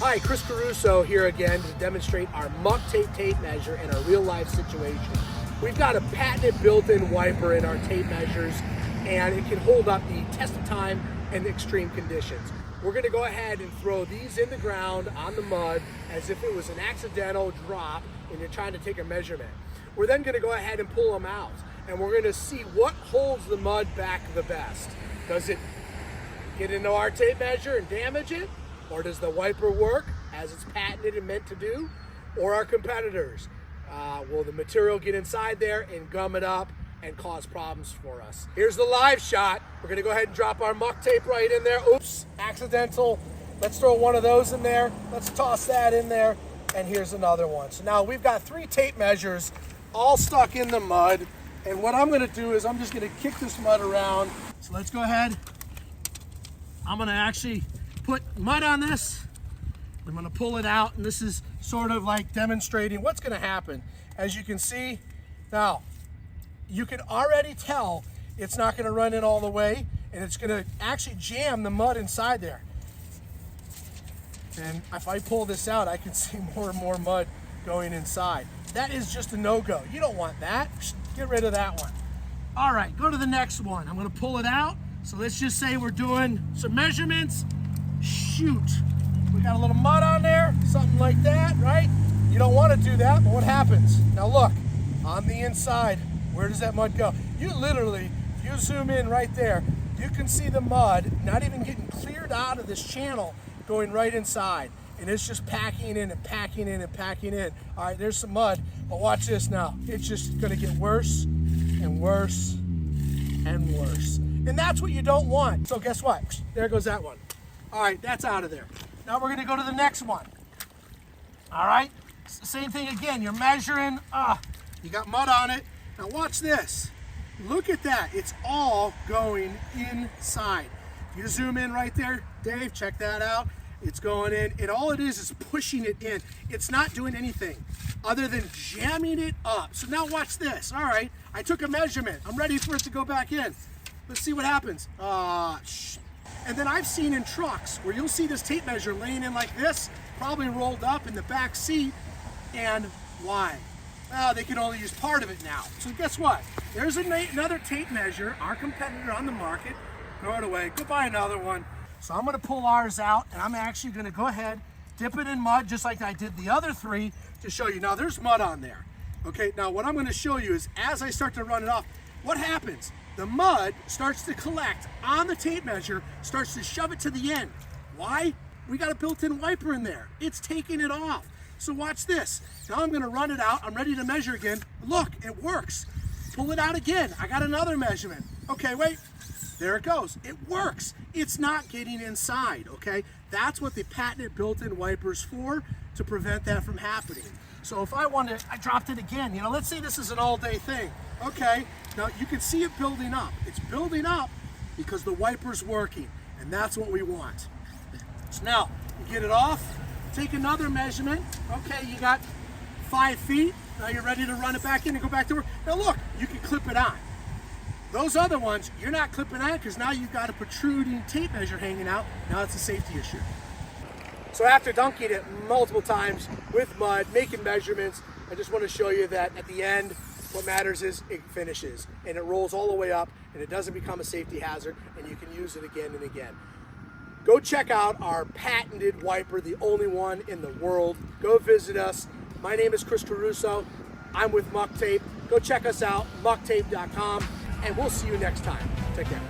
Hi, Chris Caruso here again to demonstrate our muck tape measure in a real life situation. We've got a patented built-in wiper in our tape measures, and it can hold up the test of time and extreme conditions. We're going to go ahead and throw these in the ground on the mud as if it was an accidental drop and you're trying to take a measurement. We're then going to go ahead and pull them out, and we're going to see what holds the mud back the best. Does it get into our tape measure and damage it? Or does the wiper work as it's patented and meant to do? Or our competitors? Will the material get inside there and gum it up and cause problems for us? Here's the live shot. We're gonna go ahead and drop our muck tape right in there. Oops, accidental. Let's throw one of those in there. Let's toss that in there. And here's another one. So now we've got 3 tape measures all stuck in the mud. And what I'm gonna do is I'm just gonna kick this mud around. So let's go ahead. I'm gonna actually put mud on this. I'm going to pull it out, and this is sort of like demonstrating what's going to happen. As you can see, now you can already tell it's not going to run in all the way, and it's going to actually jam the mud inside there. And if I pull this out, I can see more and more mud going inside. That is just a no-go. You don't want that. Get rid of that one. All right, go to the next one. I'm going to pull it out. So let's just say we're doing some measurements. Shoot, we got a little mud on there, something like that, right? You don't want to do that, but what happens? Now look, on the inside, where does that mud go? You literally, if you zoom in right there, you can see the mud not even getting cleared out of this channel, going right inside. And it's just packing in and packing in and packing in. All right, there's some mud, but watch this now. It's just gonna get worse and worse and worse. And that's what you don't want. So guess what? There goes that one. All right, that's out of there. Now we're gonna go to the next one. All right, same thing again. You're measuring, you got mud on it. Now watch this. Look at that, it's all going inside. If you zoom in right there, Dave, check that out. It's going in, and all it is pushing it in. It's not doing anything other than jamming it up. So now watch this. All right, I took a measurement. I'm ready for it to go back in. Let's see what happens. And then I've seen in trucks where you'll see this tape measure laying in like this, probably rolled up in the back seat. And why? Well, they can only use part of it now. So guess what? There's another tape measure, our competitor on the market. Throw it away, go buy another one. So I'm gonna pull ours out, and I'm actually gonna go ahead, dip it in mud just like I did the other 3 to show you. Now there's mud on there. Okay, now what I'm gonna show you is as I start to run it off, what happens? The mud starts to collect on the tape measure, starts to shove it to the end. Why? We got a built-in wiper in there. It's taking it off. So watch this. Now I'm gonna run it out. I'm ready to measure again. Look, it works. Pull it out again. I got another measurement. Okay, wait. There it goes. It works. It's not getting inside, okay? That's what the patented built-in wiper's for, to prevent that from happening. So if I dropped it again, let's say this is an all-day thing. Okay, now you can see it building up. It's building up because the wiper's working, and that's what we want. So now, you get it off, take another measurement. Okay, you got 5 feet. Now you're ready to run it back in and go back to work. Now look, you can clip it on. Those other ones, you're not clipping on because now you've got a protruding tape measure hanging out. Now it's a safety issue. So after dunking it multiple times with mud, making measurements, I just want to show you that at the end, what matters is it finishes, and it rolls all the way up, and it doesn't become a safety hazard, and you can use it again and again. Go check out our patented wiper, the only one in the world. Go visit us. My name is Chris Caruso. I'm with Muck Tape. Go check us out, mucktape.com, and we'll see you next time. Take care.